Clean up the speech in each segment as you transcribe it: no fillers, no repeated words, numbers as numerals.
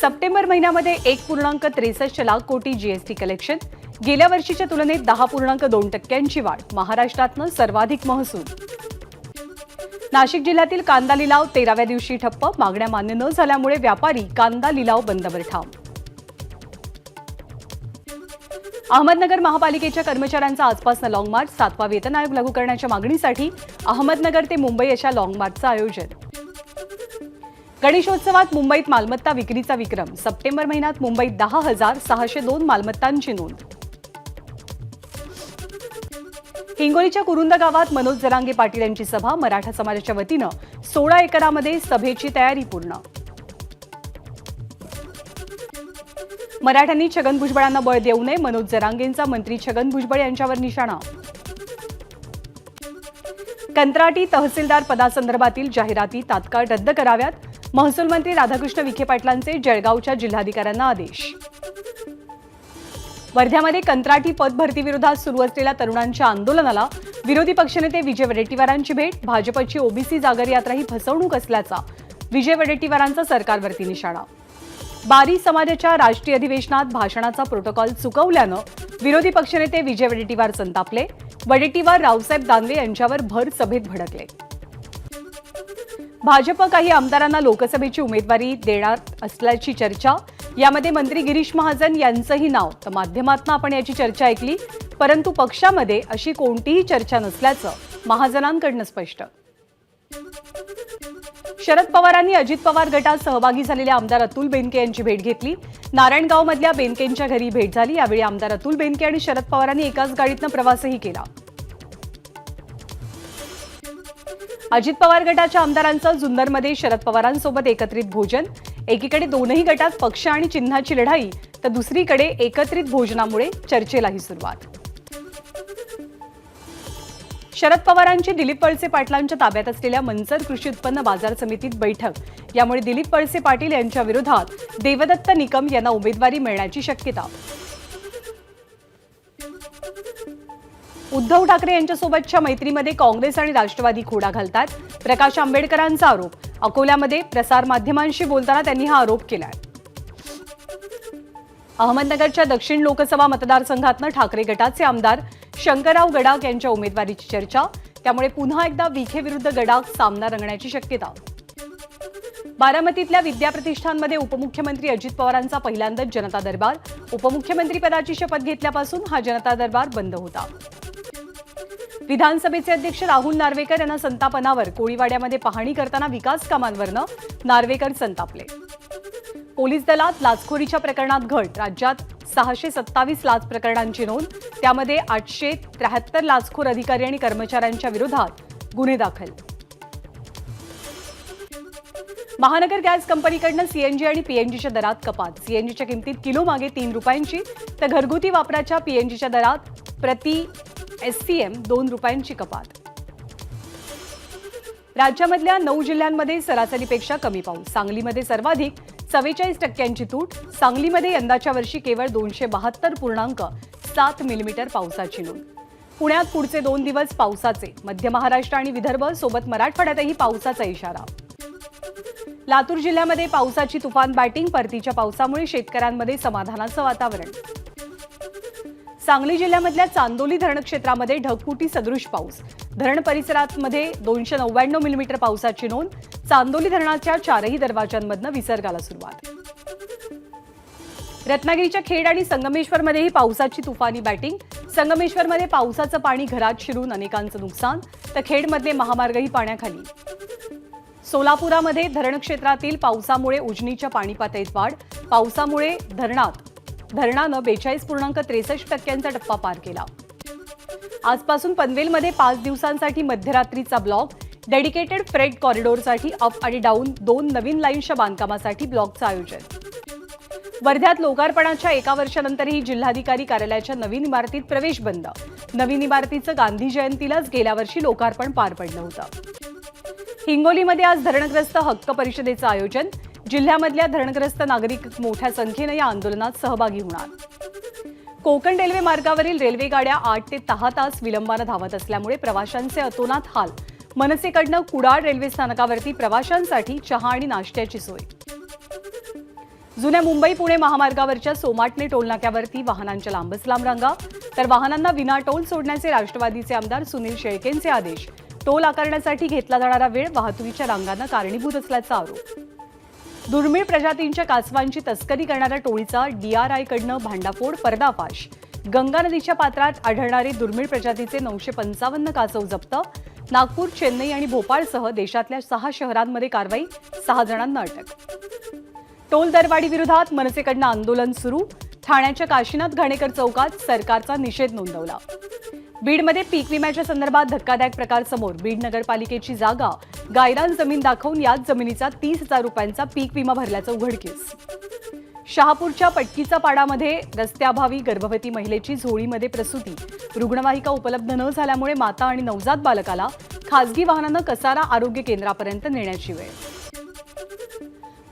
September महिन्यामध्ये 1.63 लाख कोटी GST collection, गेल्या वर्षीच्या तुलनेत 10.2% वाढ, महाराष्ट्रातनं सर्वाधिक महसूल. नाशिक जिल्ह्यातील कांदा लिलाव 13व्या दिवशी ठप्प, मागण्या मान्य न झाल्यामुळे व्यापारी कांदा लिलाव बंदवर ठाम. अहमदनगर महापालिकेच्या कर्मचाऱ्यांचा आजपासून लॉंग मार्च, 7वा वेतन आयोग लागू करण्याच्या मागणीसाठी अहमदनगर ते मुंबई अशा लॉंग मार्चचं आयोजन. गणेशोत्सवात मुंबईत मालमत्ता विक्रीचा विक्रम, सप्टेंबर महिन्यात मुंबईत 10,602 मालमत्तांची नोंद. हिंगोलीच्या कुरुंद गावात मनोज जरांगे पाटील यांची सभा, मराठा समाजाच्या वतीनं 16 एकरामध्ये सभेची तयारी पूर्ण. मराठ्यांनी छगन भुजबळांना बळ देऊ नये, मनोज जरांगेंचा मंत्री छगन भुजबळ यांच्यावर निशाणा. कंत्राटी तहसीलदार पदासंदर्भातील जाहिराती तात्काळ रद्द कराव्यात, महसूल मंत्री राधाकृष्ण विखे पाटलांचे जळगावच्या जिल्हाधिकाऱ्यांना आदेश. वर्ध्यामध्ये कंत्राटी पद भरतीविरोधात सुरू असलेल्या तरुणांच्या आंदोलनाला विरोधी पक्षनेते विजय वडेट्टीवारांची भेट, भाजपची ओबीसी जागर यात्रा ही फसवणूक असल्याचा विजय वडेट्टीवारांचा सरकारवरती निशाणा. बारी समाजाच्या राष्ट्रीय अधिवेशनात भाषणाचा प्रोटोकॉल चुकवल्यानं विरोधी पक्षनेते विजय वडेट्टीवार संतापले, वडेट्टीवार रावसाहेब दानवे यांच्यावर भर सभेत भडकले. भाजप काही आमदारांना लोकसभेची उमेदवारी देणार असल्याची चर्चा, यामध्ये मंत्री गिरीश महाजन यांचंही नाव, तर माध्यमातून आपण याची चर्चा ऐकली, परंतु पक्षामध्ये अशी कोणतीही चर्चा नसल्याचं महाजनांकडून स्पष्ट. शरद पवारांनी अजित पवार गटात सहभागी झालेल्या आमदार अतुल बेनके यांची भेट घेतली. नारायणगावमधल्या बेनकेंच्या घरी भेट झाली. यावेळी आमदार अतुल बेनके आणि शरद पवारांनी एकाच गाडीतनं प्रवासही केला. अजित पवार गटाच्या आमदारांचं जुन्नरमध्ये शरद पवारांसोबत एकत्रित भोजन. एकीकडे दोनही गटात पक्ष आणि चिन्हाची लढाई, तर दुसरीकडे एकत्रित भोजनामुळे चर्चेलाही सुरुवात. शरद पवारांची दिलीप वळसे पाटलांच्या ताब्यात असलेल्या मंचर कृषी उत्पन्न बाजार समितीत बैठक. यामुळे दिलीप वळसे पाटील यांच्या विरोधात देवदत्त निकम यांना उमेदवारी मिळण्याची शक्यता. उद्धव ठाकरे यांच्यासोबतच्या मैत्रीमध्ये काँग्रेस आणि राष्ट्रवादी खोडा घालतात, प्रकाश आंबेडकरांचा आरोप. अकोल्यामध्ये प्रसारमाध्यमांशी बोलताना त्यांनी हा आरोप केलाय. अहमदनगरच्या दक्षिण लोकसभा मतदारसंघातनं ठाकरे गटाचे आमदार शंकरराव गडाख यांच्या उमेदवारीची चर्चा, त्यामुळे पुन्हा एकदा विखे विरुद्ध गडाख सामना रंगण्याची शक्यता. बारामतीतल्या विद्याप्रतिष्ठानमध्ये उपमुख्यमंत्री अजित पवारांचा पहिल्यांदाच जनता दरबार. उपमुख्यमंत्रीपदाची शपथ घेतल्यापासून हा जनता दरबार बंद होता. विधानसभेचे अध्यक्ष राहुल नार्वेकर यांना संताप अनावर. कोळीवाड्यामध्ये पाहणी करताना विकास कामांवरनं नार्वेकर संतापले. पोलीस दलात लाचखोरीच्या प्रकरणात घट, राज्यात 627 लाच प्रकरणांची नोंद, त्यामध्ये 873 लाचखोर अधिकारी आणि कर्मचाऱ्यांच्या विरोधात गुन्हे दाखल. महानगर गॅस कंपनीकडनं सीएनजी आणि पीएनजीच्या दरात कपात. सीएनजीच्या किमतीत किलो मागे 3 रुपयांची, तर घरगुती वापराच्या पीएनजीच्या दरात प्रति एससीएम 2 रुपयांची कपात. राज्यामधल्या 9 जिल्ह्यांमध्ये सरासरीपेक्षा कमी पाऊस. सांगलीमध्ये सर्वाधिक 44% तूट. सांगलीमध्ये यंदाच्या वर्षी केवळ 272.7 मिलीमीटर पावसाची नोंद. पुण्यात पुढचे 2 दिवस पावसाचे. मध्य महाराष्ट्र आणि विदर्भ सोबत मराठवाड्यातही पावसाचा इशारा. लातूर जिल्ह्यामध्ये पावसाची तुफान बॅटिंग. परतीच्या पावसामुळे शेतकऱ्यांमध्ये समाधानाचं वातावरण. सांगली जिल्ह्यामधल्या चांदोली धरण क्षेत्रामध्ये ढगफुटी सदृश पाऊस. धरण परिसरामध्ये 299 मिलीमीटर पावसाची नोंद. चांदोली धरणाच्या 4ही दरवाजांमधनं विसर्गाला सुरुवात. रत्नागिरीच्या खेड आणि संगमेश्वरमध्येही पावसाची तुफानी बॅटिंग. संगमेश्वरमध्ये पावसाचं पाणी घरात शिरून अनेकांचं नुकसान, तर खेडमधले महामार्गही पाण्याखाली. सोलापुरामध्ये धरण क्षेत्रातील पावसामुळे उजनीच्या पाणी पातळीत वाढ. पावसामुळे धरणानं 42.63% टप्पा पार केला. आजपासून पनवेलमध्ये 5 दिवसांसाठी मध्यरात्रीचा ब्लॉक. डेडिकेटेड फ्रेट कॉरिडॉरसाठी अप आणि डाऊन 2 नवीन लाईन्सच्या बांधकामासाठी ब्लॉकचं आयोजन. वर्ध्यात लोकार्पणाच्या 1 वर्षानंतरही जिल्हाधिकारी कार्यालयाच्या नवीन इमारतीत प्रवेश बंद. नवीन इमारतीचं गांधी जयंतीलाच गेल्या वर्षी लोकार्पण पार पडलं होतं. हिंगोलीमध्ये आज धरणग्रस्त हक्क परिषदेचं आयोजन. जिल्ह्यामधल्या धरणग्रस्त नागरिक मोठ्या संख्येनं या आंदोलनात सहभागी होणार. कोकण रेल्वे मार्गावरील रेल्वे गाड्या 8 ते 10 तास विलंबानं धावत असल्यामुळे प्रवाशांचे अतोनात हाल. मनसेकडनं कुडाळ रेल्वे स्थानकावरती प्रवाशांसाठी चहा आणि नाश्त्याची सोय. जुन्या मुंबई पुणे महामार्गावरच्या सोमाटणे टोलनाक्यावरती वाहनांच्या लांबच लांब रांगा, तर वाहनांना विना टोल सोडण्याचे राष्ट्रवादीचे आमदार सुनील शेळकेंचे आदेश. टोल आकारण्यासाठी घेतला जाणारा वेळ वाहतुकीच्या रांगांना कारणीभूत असल्याचा आरोप. दुर्मिळ प्रजातींच्या कासवांची तस्करी करणाऱ्या टोळीचा DRIकडनं भांडाफोड, पर्दाफाश. गंगा नदीच्या पात्रात आढळणारे दुर्मिळ प्रजातीचे 955 कासव जप्त. नागपूर, चेन्नई आणि भोपाळसह देशातल्या 6 शहरांमध्ये कारवाई, 6 जणांना अटक. टोल दरवाढी विरोधात मनसेकडनं आंदोलन सुरू. ठाण्याच्या काशीनाथ घाणेकर चौकात सरकारचा निषेध नोंदवला. बीडमध्ये पीक विम्याच्या संदर्भात धक्कादायक प्रकार समोर. बीड नगरपालिकेची जागा गायरान जमीन दाखवून याच जमिनीचा 30,000 रुपयांचा पीक विमा भरल्याचं उघडकीस. शहापूरच्या पटकीचा पाडामध्ये रस्त्याअभावी गर्भवती महिलेची झोळीमध्ये प्रसूती. रुग्णवाहिका उपलब्ध न झाल्यामुळे माता आणि नवजात बालकाला खासगी वाहनानं कसारा आरोग्य केंद्रापर्यंत नेण्याची वेळ.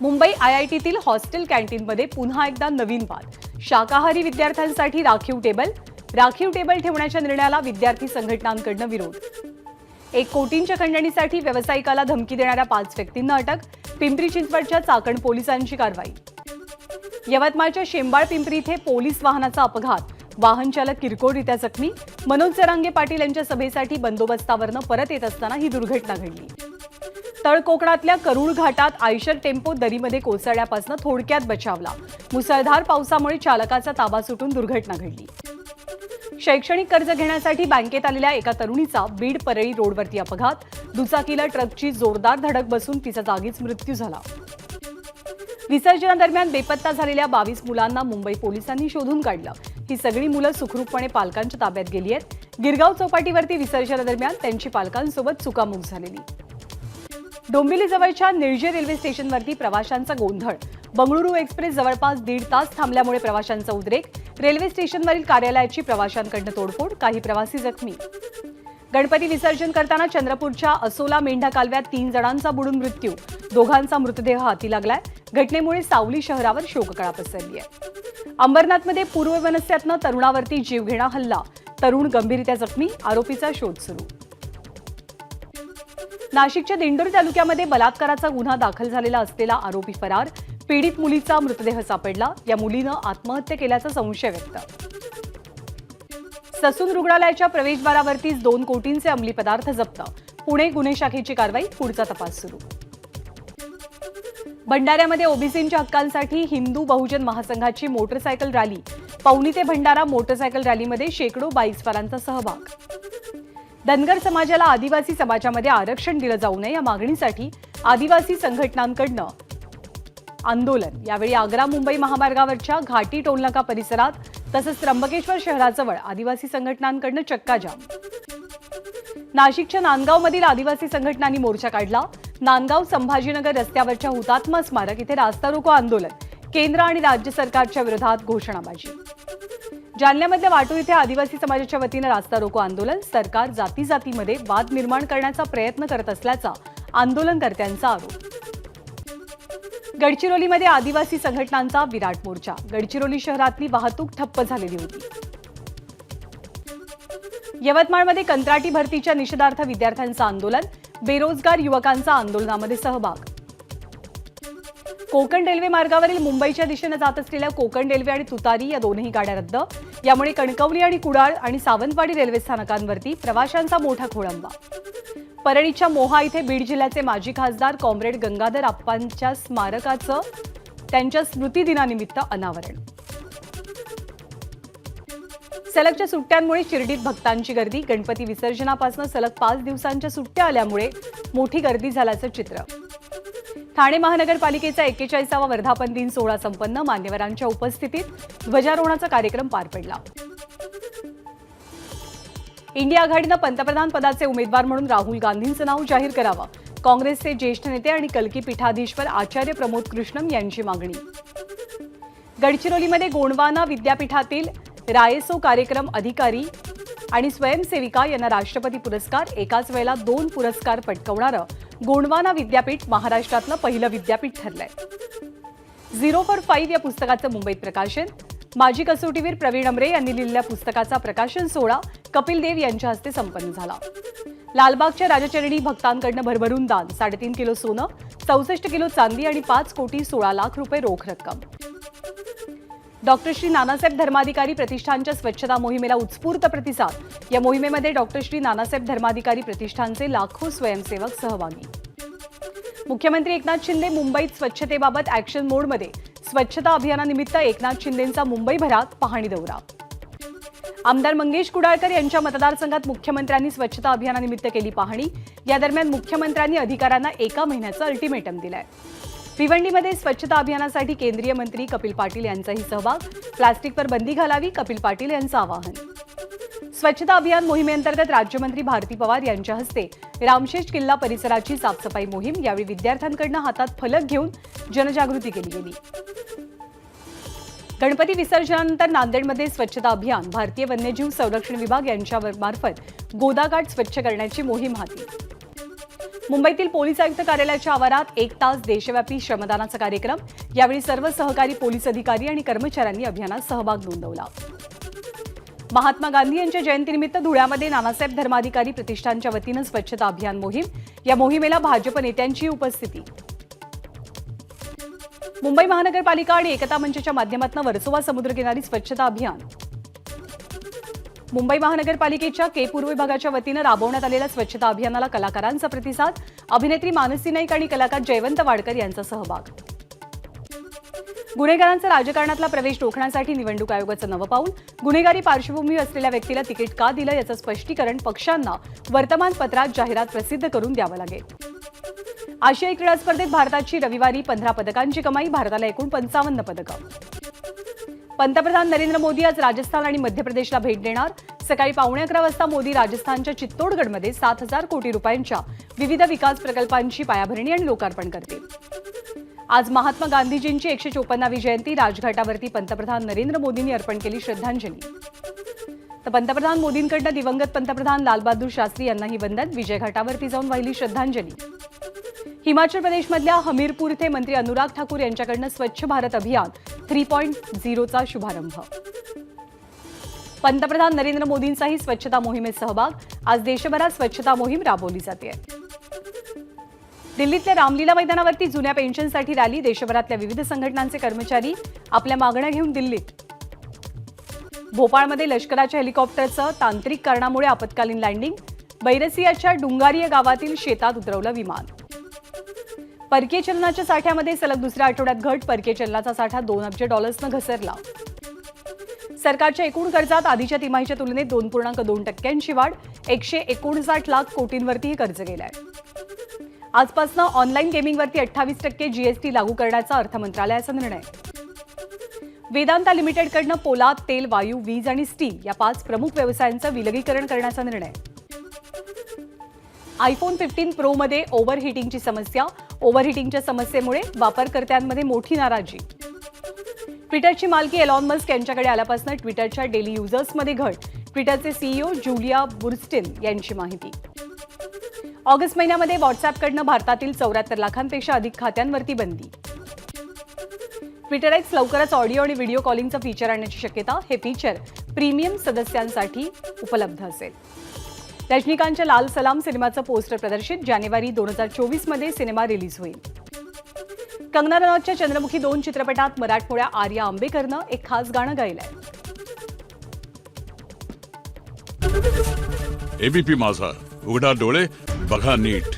मुंबई IITतील हॉस्टेल कॅन्टीनमध्ये पुन्हा एकदा नवीन वाद. शाकाहारी विद्यार्थ्यांसाठी राखीव टेबल. राखीव टेबल ठेवण्याच्या निर्णयाला विद्यार्थी संघटनांकडून विरोध. 1 कोटींच्या खंडणीसाठी व्यावसायिकाला धमकी देणाऱ्या 5 व्यक्तींना अटक. पिंपरी चिंचवडच्या चाकण पोलिसांची कारवाई. यवतमाळच्या शेंबाळ पिंपरी इथे पोलीस वाहनाचा अपघात. वाहन चालक किरकोळरित्या जखमी. मनोज जरांगे पाटील यांच्या सभेसाठी बंदोबस्तावरनं परत येत असताना ही दुर्घटना घडली. तळ कोकणातल्या करूळ घाटात आयशर टेम्पो दरीमध्ये कोसळण्यापासून थोडक्यात बचावला. मुसळधार पावसामुळे चालकाचा ताबा सुटून दुर्घटना घडली. शैक्षणिक कर्ज घेण्यासाठी बँकेत आलेल्या एका तरुणीचा बीड परळी रोडवरती अपघात. दुचाकीला ट्रकची जोरदार धडक बसून तिचा जागीच मृत्यू झाला. विसर्जनादरम्यान बेपत्ता झालेल्या 22 मुलांना मुंबई पोलिसांनी शोधून काढलं. ही सगळी मुलं सुखरूपपणे पालकांच्या ताब्यात गेली आहेत. गिरगाव चौपाटीवरती विसर्जनादरम्यान त्यांची पालकांसोबत चुकामुक झालेली. डोंबिवलीजवळच्या निळजे रेल्वे स्टेशनवरती प्रवाशांचा गोंधळ. बंगळुरू एक्सप्रेस जवळपास 1.5 तास थांबल्यामुळे प्रवाशांचा उद्रेक. रेल्वे स्टेशनवरील कार्यालयाची प्रवाशांकडून तोडफोड. काही प्रवासी जखमी. गणपती विसर्जन करताना चंद्रपूरच्या असोला मेंढा कालव्यात 3 जणांचा बुडून मृत्यू. दोघांचा मृतदेह हाती लागलाय. घटनेमुळे सावली शहरावर शोककळा पसरली आहे. अंबरनाथमध्ये पूर्ववनस्यातनं तरुणावरती जीवघेणा हल्ला. तरुण गंभीररित्या जखमी. आरोपीचा शोध सुरू. नाशिकच्या दिंडोरी तालुक्यामध्ये बलात्काराचा गुन्हा दाखल झालेला असलेला आरोपी फरार. पीडित मुलीचा मृतदेह सापडला. या मुलीनं आत्महत्या केल्याचा संशय व्यक्त. ससून रुग्णालयाच्या प्रवेशद्वारावरतीच 2 कोटींचे अंमली पदार्थ जप्त. पुणे गुन्हे शाखेची कारवाई. पुढचा तपास सुरू. भंडाऱ्यामध्ये ओबीसींच्या हक्कांसाठी हिंदू बहुजन महासंघाची मोटरसायकल रॅली. पवनी ते भंडारा मोटरसायकल रॅलीमध्ये शेकडो बाईकस्वारांचा सहभाग. धनगर समाजाला आदिवासी समाजामध्ये आरक्षण दिलं जाऊ नये या मागणीसाठी आदिवासी संघटनांकडनं आंदोलन. यावेळी आग्रा मुंबई महामार्गावरच्या घाटी टोलनाका परिसरात तसंच त्र्यंबकेश्वर शहराजवळ आदिवासी संघटनांकडनं चक्काजाम. नाशिकच्या नांदगावमधील आदिवासी संघटनांनी मोर्चा काढला. नांदगाव संभाजीनगर रस्त्यावरच्या हुतात्मा स्मारक इथे रास्ता रोको आंदोलन. केंद्र आणि राज्य सरकारच्या विरोधात घोषणाबाजी. जालन्यामधल्या वाटूर इथे आदिवासी समाजाच्या वतीनं रास्ता रोको आंदोलन. सरकार जातीजातीमध्ये वाद निर्माण करण्याचा प्रयत्न करत असल्याचा आंदोलनकर्त्यांचा आरोप. गडचिरोलीमध्ये आदिवासी संघटनांचा विराट मोर्चा. गडचिरोली शहरातली वाहतूक ठप्प झालेली होती. यवतमाळमध्ये कंत्राटी भरतीच्या निषेधार्थ विद्यार्थ्यांचं आंदोलन. बेरोजगार युवकांचा आंदोलनामध्ये सहभाग. कोकण रेल्वे मार्गावरील मुंबईच्या दिशेने जात असलेल्या कोकण रेल्वे आणि तुतारी या दोनही गाड्या रद्द. यामुळे कणकवली आणि कुडाळ आणि सावंतवाडी रेल्वे स्थानकांवरती प्रवाशांचा मोठा खोळंबा. परळीच्या मोहा इथे बीड जिल्ह्याचे माजी खासदार कॉम्रेड गंगाधर आप्पांच्या स्मारकाचं त्यांच्या स्मृतिदिनानिमित्त अनावरण. सलगच्या सुट्ट्यांमुळे शिर्डीत भक्तांची गर्दी. गणपती विसर्जनापासून सलग 5 दिवसांच्या सुट्ट्या आल्यामुळे मोठी गर्दी झाल्याचं चित्र. ठाणे महानगरपालिकेचा 41वा वर्धापन दिन सोहळा संपन्न. मान्यवरांच्या उपस्थितीत ध्वजारोहणाचा कार्यक्रम पार पडला. इंडिया आघाडीनं पंतप्रधान पदाचे उमेदवार म्हणून राहुल गांधींचं नाव जाहीर करावं. काँग्रेसचे ज्येष्ठ नेते आणि कलकी पीठाधीश्वर आचार्य प्रमोद कृष्णम यांची मागणी. गडचिरोलीमध्ये गोंडवाना विद्यापीठातील रायसो कार्यक्रम अधिकारी आणि स्वयंसेविका यांना राष्ट्रपती पुरस्कार. एकाच वेळेला 2 पुरस्कार पटकावणारं गोंडवाना विद्यापीठ महाराष्ट्रातलं पहिलं विद्यापीठ ठरलंय. 0 for 5 या पुस्तकाचं मुंबईत प्रकाशन. माजी कसोटीवीर प्रवीण अमरे यांनी लिहिलेल्या पुस्तकाचा प्रकाशन सोहळा कपिल देव यांच्या हस्ते संपन्न झाला. लालबागच्या राजचरणी भक्तांकडनं भरभरून दान, 3.5 किलो सोनं, 64 किलो चांदी आणि 5 कोटी 16 लाख रुपये रोख रक्कम. डॉक्टर श्री नानासाहेब धर्माधिकारी प्रतिष्ठानच्या स्वच्छता मोहिमेला उत्स्फूर्त प्रतिसाद. या मोहिमेमध्ये डॉक्टर श्री नानासाहेब धर्माधिकारी प्रतिष्ठानचे लाखो स्वयंसेवक सहभागी. मुख्यमंत्री एकनाथ शिंदे मुंबईत स्वच्छतेबाबत ऍक्शन मोडमध्ये. स्वच्छता अभियानानिमित्त एकनाथ शिंदेंचा मुंबईभरात पाहणी दौरा. आमदार मंगेश कुडाळकर यांच्या मतदारसंघात मुख्यमंत्र्यांनी स्वच्छता अभियानानिमित्त केली पाहणी. या दरम्यान मुख्यमंत्र्यांनी अधिकाऱ्यांना 1 महिन्याचं अल्टिमेटम दिलंय. भिवंडीमध्ये स्वच्छता अभियानासाठी केंद्रीय मंत्री कपिल पाटील यांचाही सहभाग. प्लास्टिकवर बंदी घालावी, कपिल पाटील यांचं आवाहन. स्वच्छता अभियान मोहिमेअंतर्गत राज्यमंत्री भारती पवार यांच्या हस्ते रामशेष किल्ला परिसराची साफसफाई मोहीम. यावेळी विद्यार्थ्यांकडून हातात फलक घेऊन जनजागृती केली गेली. गणपती विसर्जनानंतर नांदेडमध्ये स्वच्छता अभियान. भारतीय वन्यजीव संरक्षण विभाग यांच्या मार्फत गोदाघाट स्वच्छ करण्याची मोहीम हाती. मुंबईतील पोलीस आयुक्त कार्यालयाच्या आवारात 1 तास देशव्यापी श्रमदानाचा कार्यक्रम. यावेळी सर्व सहकारी पोलीस अधिकारी आणि कर्मचाऱ्यांनी अभियानात सहभाग नोंदवला. महात्मा गांधी यांच्या जयंतीनिमित्त धुळ्यामध्ये नानासाहेब धर्माधिकारी प्रतिष्ठानच्या वतीनं स्वच्छता अभियान मोहीम. या मोहिमेला भाजप नेत्यांची उपस्थिती. मुंबई महानगरपालिका आणि एकता मंचच्या माध्यमातून वर्सोवा समुद्रकिनारी स्वच्छता अभियान. मुंबई महानगरपालिकेच्या पूर्व विभागाच्या वतीनं राबवण्यात आलेल्या स्वच्छता अभियानाला कलाकारांचा प्रतिसाद. अभिनेत्री मानसी नाईक आणि कलाकार जयवंत वाडकर यांचा सहभाग. गुन्हेगारांचा राजकारणातला प्रवेश रोखण्यासाठी निवडणूक आयोगाचं नवं पाऊल. गुन्हेगारी पार्श्वभूमी असलेल्या व्यक्तीला तिकीट का दिलं याचं स्पष्टीकरण पक्षांना वर्तमानपत्रात जाहिरात प्रसिद्ध करून द्यावं लागेल. आशियाई क्रीडा स्पर्धेत भारताची रविवारी 15 पदकांची कमाई. भारताला एकूण 55 पदकं. पंतप्रधान नरेंद्र मोदी आज राजस्थान आणि मध्य प्रदेशला भेट देणार. सकाळी 11:15 वाजता मोदी राजस्थानच्या चित्तोडगडमध्ये 7,000 कोटी रुपयांच्या विविध विकास प्रकल्पांची पायाभरणी आणि लोकार्पण करतील. आज महात्मा गांधीजींची 154वी जयंती. राजघाटावरती पंतप्रधान नरेंद्र मोदींनी अर्पण केली श्रद्धांजली. तर पंतप्रधान मोदींकडनं दिवंगत पंतप्रधान लालबहादूर शास्त्री यांनाही वंदन. विजय घाटावरती जाऊन वाहिली श्रद्धांजली. हिमाचल प्रदेशमधल्या हमीरपूर इथे मंत्री अनुराग ठाकूर यांच्याकडनं स्वच्छ भारत अभियान 3.0चा शुभारंभ. पंतप्रधान नरेंद्र मोदींचाही स्वच्छता मोहिमेत सहभाग. आज देशभरात स्वच्छता मोहीम राबवली जाते. दिल्लीतल्या रामलीला मैदानावरती जुन्या पेन्शनसाठी रॅली. देशभरातल्या विविध संघटनांचे कर्मचारी आपल्या मागण्या घेऊन दिल्लीत. भोपाळमध्ये लष्कराच्या हेलिकॉप्टरचं तांत्रिक कारणामुळे आपत्कालीन लँडिंग. बैरसियाच्या डुंगारी गावातील शेतात उतरवलं विमान. परकीय चलनाच्या साठ्यामध्ये सलग दुसऱ्या आठवड्यात घट. परकीय चलनाचा साठा $2 अब्ज घसरला. सरकारच्या एकूण कर्जात आधीच्या तिमाहीच्या तुलनेत 2.2% वाढ. 159 लाख कोटींवरती कर्ज गेलंय. आजपासून ऑनलाईन गेमिंगवरती 28% जीएसटी लागू करण्याचा अर्थ मंत्रालयाचा निर्णय. वेदांता लिमिटेडकडनं पोलाद, तेल, वायू, वीज आणि स्टील या 5 प्रमुख व्यवसायांचं विलगीकरण करण्याचा निर्णय. आयफोन 15 प्रोमध्ये ओव्हरहीटिंगची समस्या. ओव्हरहीटिंगच्या समस्येमुळे वापरकर्त्यांमध्ये मोठी नाराजी. ट्विटरची मालकी एलॉन मस्क यांच्याकडे आल्यापासून ट्विटरच्या डेली युजर्समध्ये घट. ट्विटरचे सीईओ जुलिया बुर्स्टिन यांची माहिती. ऑगस्ट महिन्यामध्ये व्हॉट्सअॅपकडनं भारतातील 74 लाखांपेक्षा अधिक खात्यांवरती बंदी. ट्विटर एक्स लवकरच ऑडिओ आणि व्हिडिओ कॉलिंगचं फीचर आणण्याची शक्यता. हे फीचर प्रीमियम सदस्यांसाठी उपलब्ध असेल. रजनीकांतच्या लाल सलाम सिनेमाचं पोस्टर प्रदर्शित. जानेवारी 2024 मध्ये सिनेमा रिलीज होईल. कंगना रनौतच्या चंद्रमुखी 2 चित्रपटात मराठमोळ्या आर्या आंबेकरनं एक खास गाणं गायलंय. एबीपी माझा, उघडा डोळे बघा नीट.